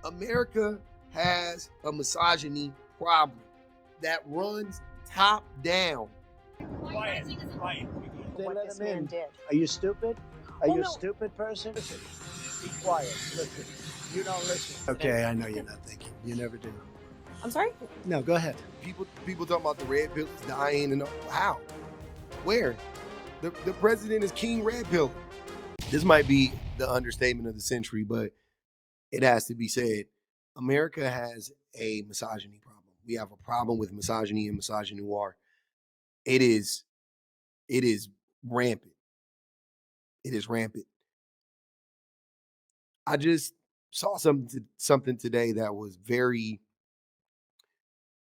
America has a misogyny problem that runs top down. Quiet. They let this him man in. did. Are you stupid? Are you no. a stupid person? Listen. Be quiet. Listen. You don't listen. Okay, I know you're not thinking. You never do. I'm sorry? No, go ahead. People talking about the red pill is dying and how? Where? The president is King Red Pill. This might be the understatement of the century, but it has to be said. America has a misogyny problem. We have a problem with misogyny and misogynoir. It is rampant. It is rampant. I just saw something today that was very.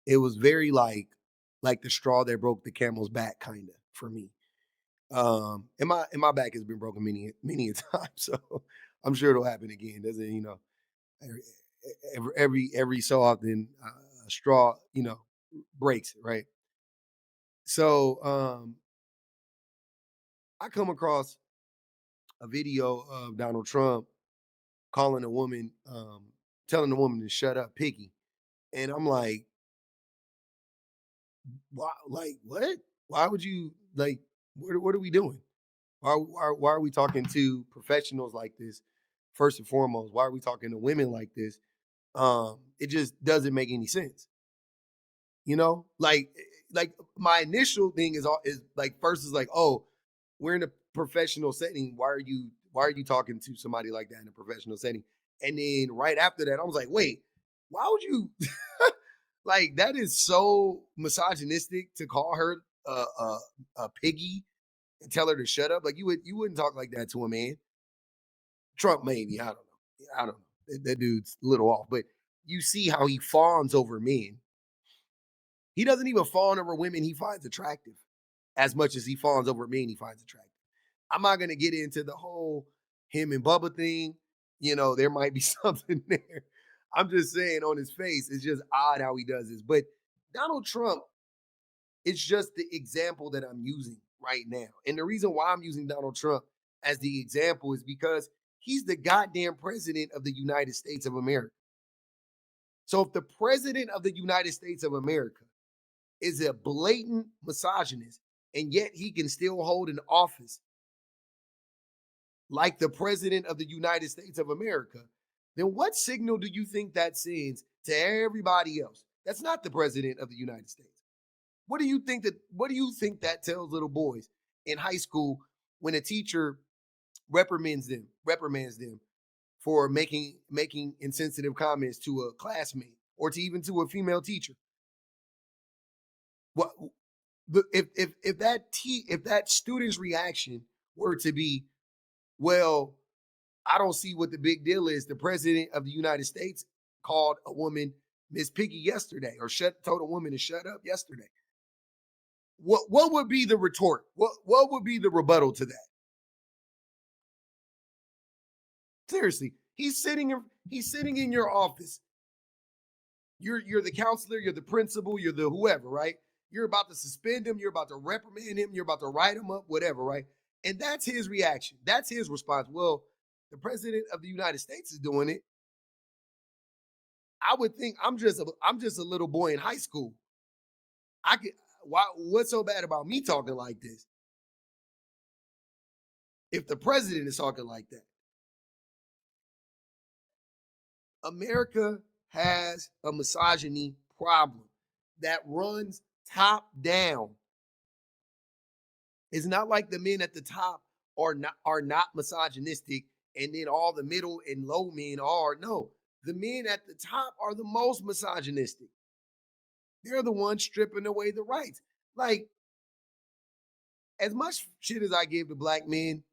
It was very like the straw that broke the camel's back, kind of for me. And my back has been broken many a time, so I'm sure it'll happen again. Doesn't every so often a straw breaks, right? So I come across a video of Donald Trump calling a woman, telling the woman to shut up, Piggy, and I'm like, why? Like what? Why would you like? What are we doing? Why are we talking to professionals like this? First and foremost, why are we talking to women like this? It just doesn't make any sense. Like my initial thing is like first is like, oh, we're in a professional setting. Why are you talking to somebody like that in a professional setting? And then right after that, I was like, wait, why would you like that is so misogynistic to call her a piggy and tell her to shut up. Like you wouldn't talk like that to a man. Trump maybe, I don't know. I don't know. That dude's a little off, but you see how he fawns over men. He doesn't even fawn over women he finds attractive as much as he fawns over men he finds attractive. I'm not going to get into the whole him and Bubba thing. There might be something there. I'm just saying on his face, it's just odd how he does this. But Donald Trump, it's just the example that I'm using right now. And the reason why I'm using Donald Trump as the example is because he's the goddamn president of the United States of America. So if the president of the United States of America is a blatant misogynist, and yet he can still hold an office like the president of the United States of America, then what signal do you think that sends to everybody else? That's not the president of the United States. What do you think that tells little boys in high school when a teacher reprimands them for making insensitive comments to a classmate or to a female teacher? What if that student's reaction were to be, well, I don't see what the big deal is. The president of the United States called a woman Miss Piggy yesterday, or told a woman to shut up yesterday. What would be the retort? What would be the rebuttal to that? Seriously, he's sitting in your office. You're the counselor, you're the principal, you're the whoever, right? You're about to suspend him, you're about to reprimand him, you're about to write him up, whatever, right? And that's his reaction. That's his response. Well, the president of the United States is doing it. I would think I'm just a little boy in high school. What's so bad about me talking like this? If the president is talking like that. America has a misogyny problem that runs top down. It's not like the men at the top are not misogynistic and then all the middle and low men are. No, the men at the top are the most misogynistic. They're the ones stripping away the rights. Like, as much shit as I give to black men,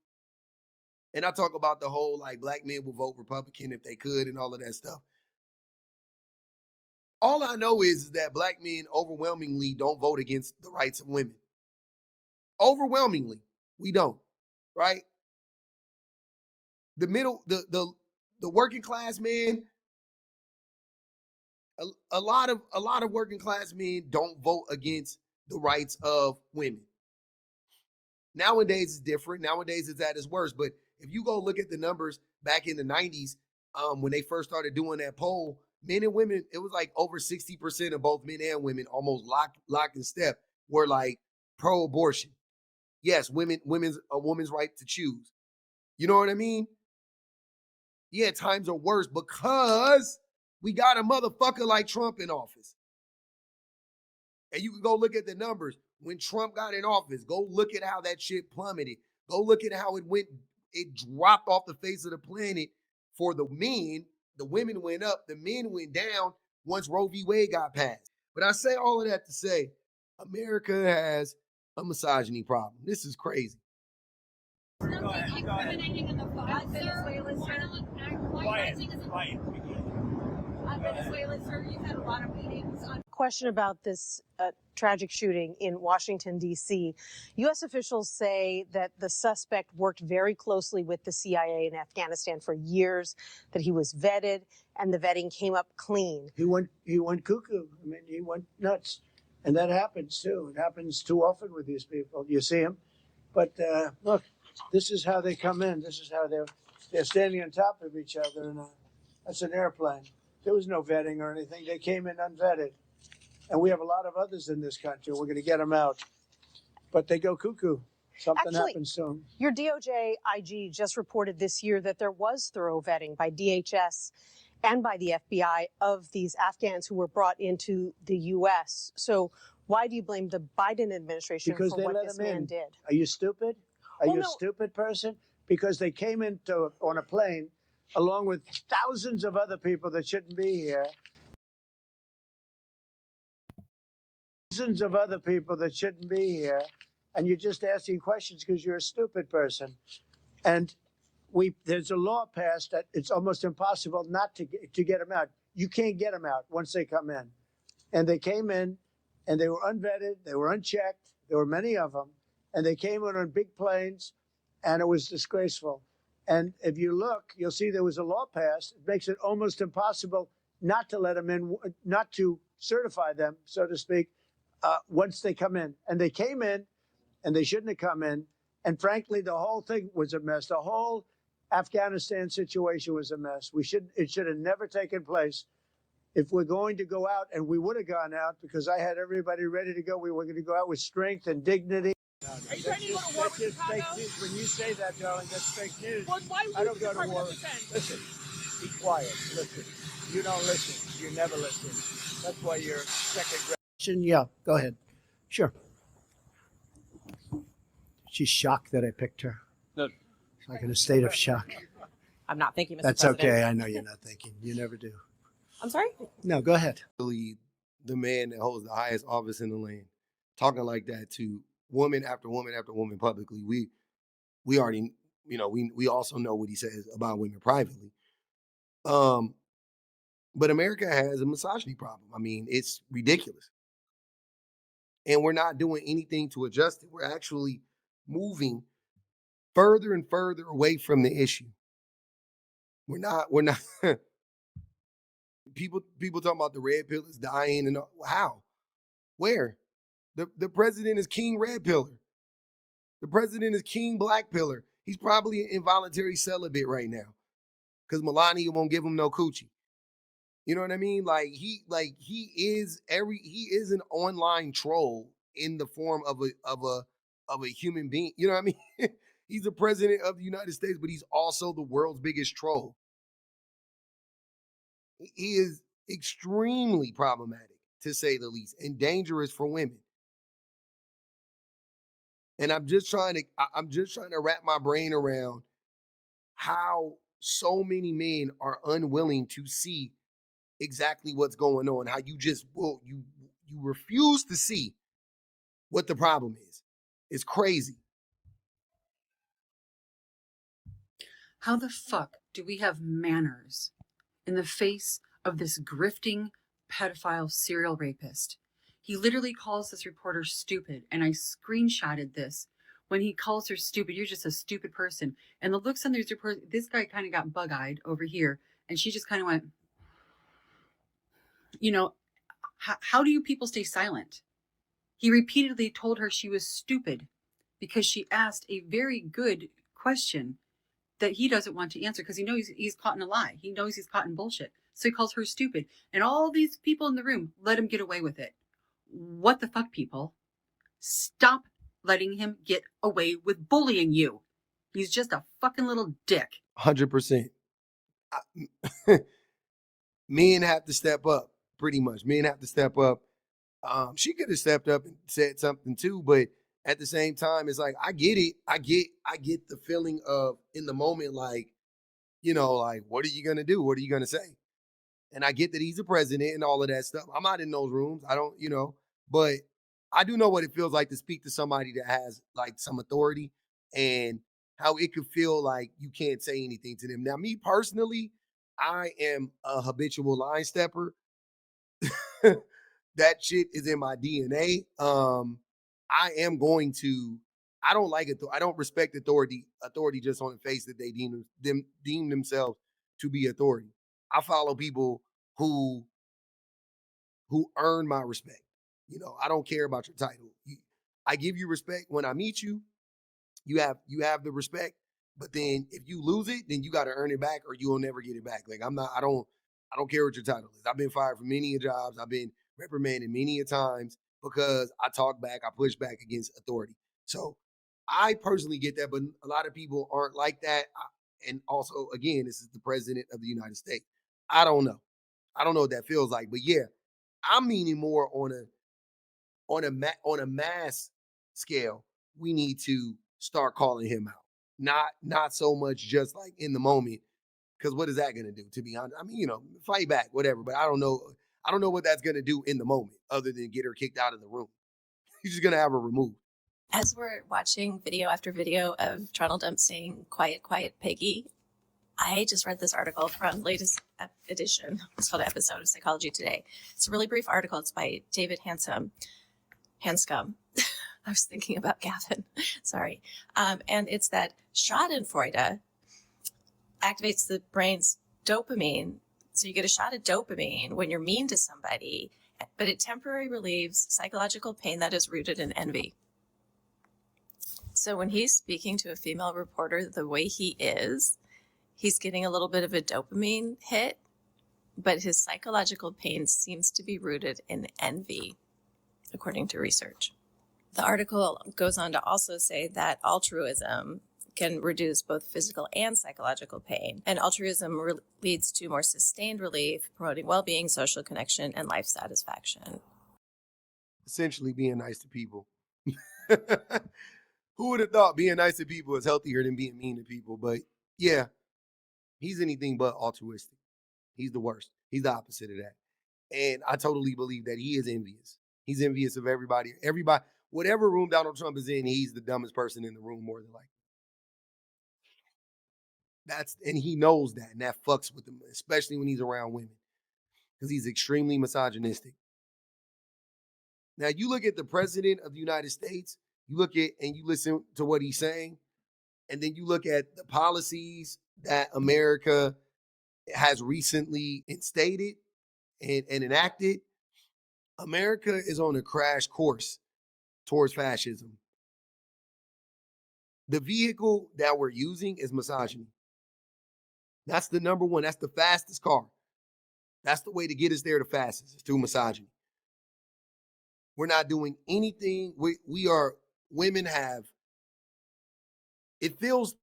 and I talk about the whole like black men will vote Republican if they could and all of that stuff. All I know is that black men overwhelmingly don't vote against the rights of women. Overwhelmingly, we don't, right? The middle, the working class man, a lot of working class men don't vote against the rights of women. Nowadays it's different. Nowadays it's at its worst. But if you go look at the numbers back in the 90s, when they first started doing that poll, men and women, it was like over 60% of both men and women, almost locked in step, were like pro-abortion. Yes, a woman's right to choose. You know what I mean? Yeah, times are worse because we got a motherfucker like Trump in office. And you can go look at the numbers. When Trump got in office, go look at how that shit plummeted. Go look at how it dropped off the face of the planet for the men. The women went up, the men went down once Roe v. Wade got passed. But I say all of that to say, America has a misogyny problem. This is crazy. Nothing incriminating in the fight, Venezuela, sir. Venezuela, sir, you've had a lot of meetings on. Question about this tragic shooting in Washington, D.C. U.S. officials say that the suspect worked very closely with the CIA in Afghanistan for years, that he was vetted, and the vetting came up clean. He went cuckoo. I mean, he went nuts. And that happens, too. It happens too often with these people. You see them. But look, this is how they come in. This is how they're standing on top of each other. And that's an airplane. There was no vetting or anything. They came in unvetted. And we have a lot of others in this country. We're going to get them out. But they go cuckoo. Something happens soon. Your DOJ IG just reported this year that there was thorough vetting by DHS and by the FBI of these Afghans who were brought into the U.S. So why do you blame the Biden administration because for they what let this them man in. did? Are you stupid? Are you a stupid person? Because they came on a plane along with thousands of other people that shouldn't be here. Thousands of other people that shouldn't be here. And you're just asking questions because you're a stupid person. And there's a law passed that it's almost impossible not to get them out. You can't get them out once they come in. And they came in, and they were unvetted, they were unchecked. There were many of them. And they came in on big planes, and it was disgraceful. And if you look, you'll see there was a law passed. It makes it almost impossible not to let them in, not to certify them, so to speak, once they come in. And they came in, and they shouldn't have come in. And frankly, the whole thing was a mess. The whole Afghanistan situation was a mess. It should have never taken place. If we're going to go out, and we would have gone out because I had everybody ready to go, we were going to go out with strength and dignity. Are you trying to go to war with Chicago? Fake news. When you say that, darling, that's fake news. Well, why would I don't go to war. Defense? Listen, be quiet. Listen. You don't listen. You never listen. That's why you're second grade. Yeah, go ahead. Sure. She's shocked that I picked her. No. It's like in a state of shock. I'm not thinking, Mr. That's President. okay. I know you're not thinking. You never do. I'm sorry? No, go ahead. Really, the man that holds the highest office in the land, talking like that to woman after woman after woman publicly. We already, we also know what he says about women privately. But America has a misogyny problem. I mean, it's ridiculous. And we're not doing anything to adjust it. We're actually moving further and further away from the issue. We're not people talking about the red pill is dying and how? Where? The president is King Red Pillar. The president is King Black Pillar. He's probably an involuntary celibate right now because Melania won't give him no coochie. You know what I mean? He is an online troll in the form of a human being. You know what I mean? He's the president of the United States, but he's also the world's biggest troll. He is extremely problematic, to say the least, and dangerous for women. And I'm just trying to wrap my brain around how so many men are unwilling to see exactly what's going on. How you refuse to see what the problem is. It's crazy. How the fuck do we have manners in the face of this grifting pedophile serial rapist? He literally calls this reporter stupid, and I screenshotted this. When he calls her stupid, you're just a stupid person. And the looks on these reporters, this guy kind of got bug-eyed over here, and she just kind of went, how do you people stay silent? He repeatedly told her she was stupid because she asked a very good question. that he doesn't want to answer because he knows he's caught in a lie. He knows he's caught in bullshit. So he calls her stupid. And all these people in the room let him get away with it. What the fuck, people? Stop letting him get away with bullying you. He's just a fucking little dick. 100%. Men have to step up, pretty much. Men have to step up. She could have stepped up and said something too, but at the same time, it's like, I get it. I get the feeling of in the moment, like, like, what are you gonna do? What are you gonna say? And I get that he's the president and all of that stuff. I'm not in those rooms. I don't, but I do know what it feels like to speak to somebody that has like some authority and how it could feel like you can't say anything to them. Now, me personally, I am a habitual line stepper. That shit is in my DNA. I am going to. I don't like it. I don't respect authority. Authority just on the face that they deem themselves to be authority. I follow people who earn my respect. I don't care about your title. I give you respect when I meet you. You have the respect, but then if you lose it, then you got to earn it back, or you will never get it back. Like I don't care what your title is. I've been fired from many jobs. I've been reprimanded many a times because I talk back, I push back against authority. So I personally get that, but a lot of people aren't like that. And also, again, this is the president of the United States. I don't know. I don't know what that feels like, but yeah, I'm meaning more on a mass scale. We need to start calling him out, not so much just like in the moment. Because what is that going to do? To be honest, I mean, fight back, whatever. But I don't know. I don't know what that's going to do in the moment, other than get her kicked out of the room. He's just going to have her removed. As we're watching video after video of Donald Trump saying, "Quiet, quiet, Piggy," I just read this article from latest edition. It's called Episode of Psychology Today. It's a really brief article. It's by David Hanscom. I was thinking about Gavin. Sorry. And it's that Schadenfreude activates the brain's dopamine. So you get a shot of dopamine when you're mean to somebody, but it temporarily relieves psychological pain that is rooted in envy. So when he's speaking to a female reporter the way he is, he's getting a little bit of a dopamine hit, but his psychological pain seems to be rooted in envy, according to research. The article goes on to also say that altruism can reduce both physical and psychological pain, and altruism leads to more sustained relief, promoting well-being, social connection, and life satisfaction. Essentially, being nice to people. Who would have thought being nice to people is healthier than being mean to people? But yeah, he's anything but altruistic. He's the worst. He's the opposite of that. And I totally believe that he is envious. He's envious of everybody. Everybody, whatever room Donald Trump is in, he's the dumbest person in the room, more than likely. And he knows that, and that fucks with him, especially when he's around women, because he's extremely misogynistic. Now, you look at the president of the United States, you look at and you listen to what he's saying, and then you look at the policies that America has recently instated and enacted. America is on a crash course towards fascism. The vehicle that we're using is misogyny. That's the number one. That's the fastest car. That's the way to get us there the fastest, is through misogyny. We're not doing anything. Women have, it feels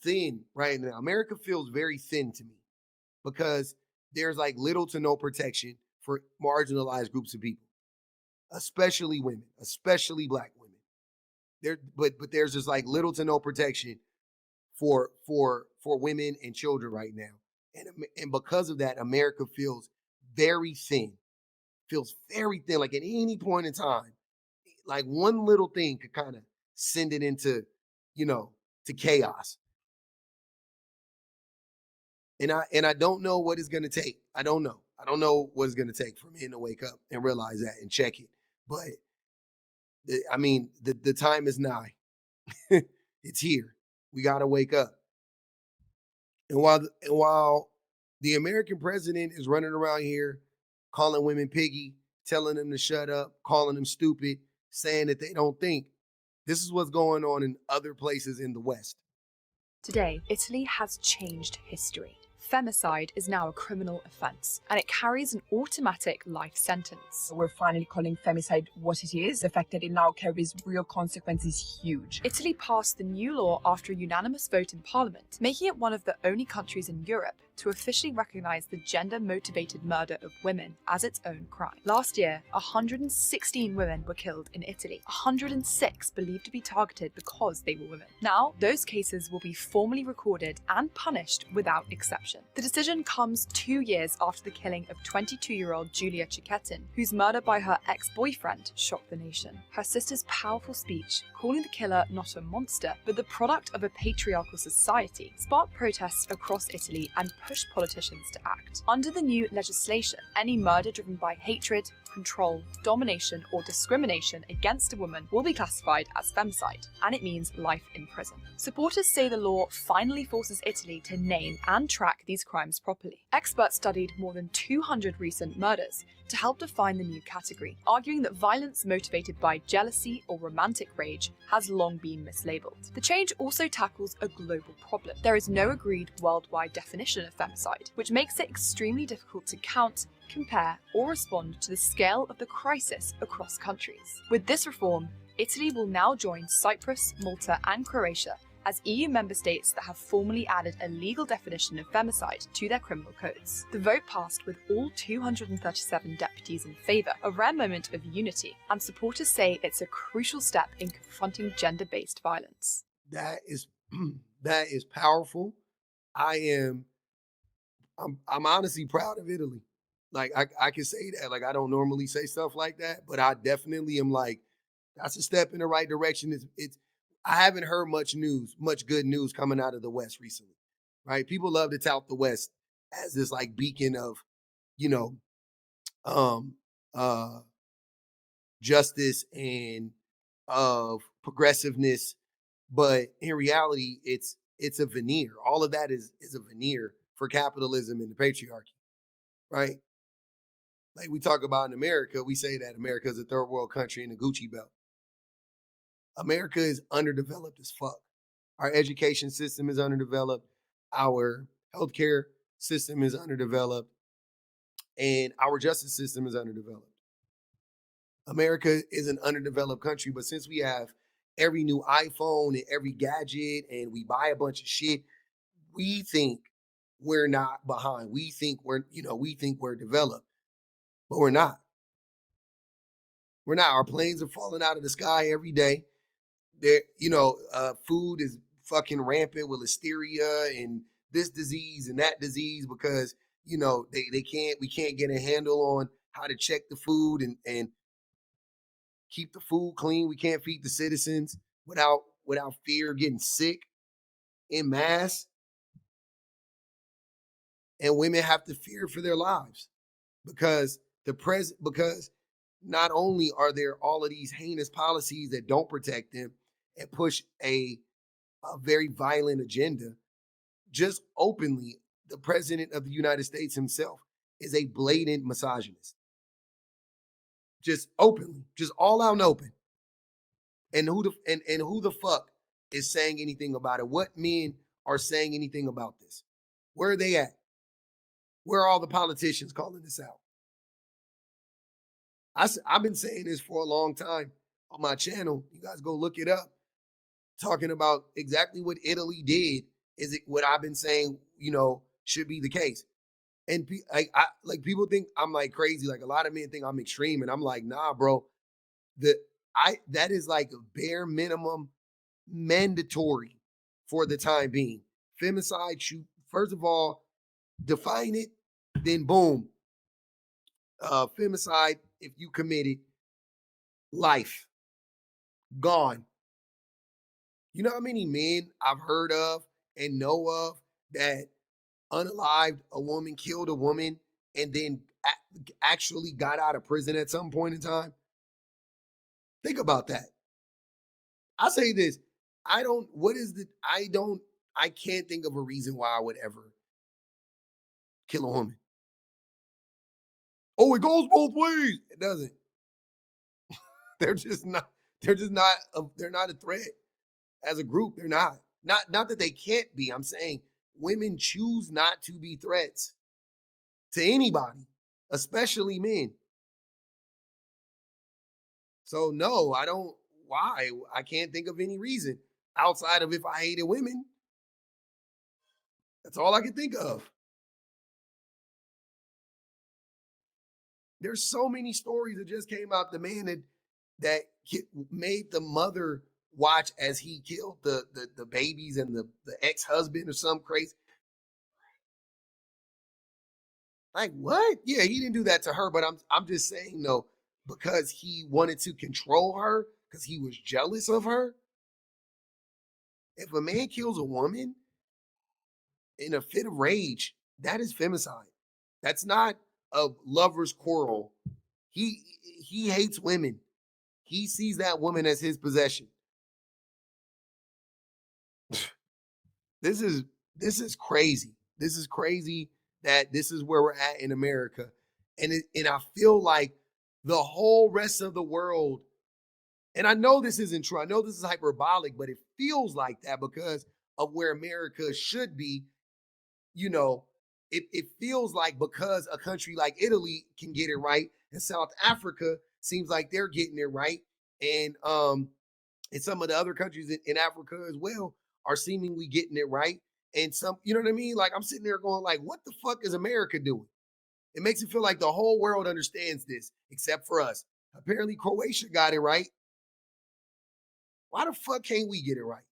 thin right now. America feels very thin to me because there's like little to no protection for marginalized groups of people, especially women, especially Black women. But there's just like little to no protection for women and children right now. And because of that, America feels very thin. Feels very thin. Like at any point in time, like one little thing could kind of send it into, to chaos. And I don't know what it's gonna take. I don't know. I don't know what it's gonna take for men to wake up and realize that and check it. But the time is nigh. It's here. We gotta wake up. And while the American president is running around here calling women piggy, telling them to shut up, calling them stupid, saying that they don't think, this is what's going on in other places in the West. Today, Italy has changed history. Femicide is now a criminal offence, and it carries an automatic life sentence. We're finally calling femicide what it is. The fact that it now carries real consequences is huge. Italy passed the new law after a unanimous vote in Parliament, making it one of the only countries in Europe to officially recognise the gender-motivated murder of women as its own crime. Last year, 116 women were killed in Italy, 106 believed to be targeted because they were women. Now, those cases will be formally recorded and punished without exception. The decision comes 2 years after the killing of 22-year-old Giulia Cecchettin, whose murder by her ex-boyfriend shocked the nation. Her sister's powerful speech, calling the killer not a monster, but the product of a patriarchal society, sparked protests across Italy and pushed politicians to act. Under the new legislation, any murder driven by hatred, control, domination, or discrimination against a woman will be classified as femicide, and it means life in prison. Supporters say the law finally forces Italy to name and track these crimes properly. Experts studied more than 200 recent murders to help define the new category, arguing that violence motivated by jealousy or romantic rage has long been mislabeled. The change also tackles a global problem. There is no agreed worldwide definition of femicide, which makes it extremely difficult to count, compare, or respond to the scale of the crisis across countries. With this reform, Italy will now join Cyprus, Malta, and Croatia as EU member states that have formally added a legal definition of femicide to their criminal codes. The vote passed with all 237 deputies in favour, a rare moment of unity, and supporters say it's a crucial step in confronting gender-based violence. That is powerful. I'm honestly proud of Italy. Like I can say that. Like I don't normally say stuff like that, but I definitely am like, that's a step in the right direction. I haven't heard much good news coming out of the West recently. Right? People love to tout the West as this like beacon of, you know, justice and of progressiveness. But in reality, it's a veneer. All of that is a veneer for capitalism and the patriarchy. Right? Like we talk about in America, we say that America is a third world country in the Gucci belt. America is underdeveloped as fuck. Our education system is underdeveloped. Our healthcare system is underdeveloped. And our justice system is underdeveloped. America is an underdeveloped country, but since we have every new iPhone and every gadget and we buy a bunch of shit, we think we're not behind. We think we're developed, but we're not. We're not. Our planes are falling out of the sky every day. Food is fucking rampant with listeria and this disease and that disease because, we can't get a handle on how to check the food and keep the food clean. We can't feed the citizens without fear of getting sick en masse. And women have to fear for their lives because not only are there all of these heinous policies that don't protect them and push a very violent agenda, just openly, the president of the United States himself is a blatant misogynist. Just openly, just all out and open. And who the fuck is saying anything about it? What men are saying anything about this? Where are they at? Where are all the politicians calling this out? I've been saying this for a long time on my channel. You guys go look it up. Talking about exactly what Italy did is it what I've been saying, should be the case. And people think I'm like crazy. Like a lot of men think I'm extreme, and I'm like, nah, bro. That is like a bare minimum mandatory for the time being. Femicide, first of all, define it, then boom. Femicide, if you committed, life gone. You know how many men I've heard of and know of that unalived a woman, killed a woman, and then actually got out of prison at some point in time? Think about that. I say this. I can't think of a reason why I would ever kill a woman. Oh, it goes both ways. It doesn't. They're not a threat. As a group, they're not. Not that they can't be. I'm saying women choose not to be threats to anybody, especially men. So no, I don't. Why? I can't think of any reason outside of if I hated women. That's all I can think of. There's so many stories that just came out. The man that made the mother watch as he killed the babies and the ex-husband or some crazy. Like what? Yeah, he didn't do that to her, but I'm just saying though, because he wanted to control her, because he was jealous of her. If a man kills a woman in a fit of rage, that is femicide. That's not a lover's quarrel. He he hates women. He sees that woman as his possession. This is this is crazy. This is crazy that this is where we're at in America. And I feel like the whole rest of the world, and I know this isn't true. I know this is hyperbolic, but it feels like that because of where America should be. You know, it feels like because a country like Italy can get it right and South Africa seems like they're getting it right. And some of the other countries in Africa as well are seemingly getting it right. And some, you know what I mean? Like I'm sitting there going, like, what the fuck is America doing? It makes it feel like the whole world understands this, except for us. Apparently, Croatia got it right. Why the fuck can't we get it right?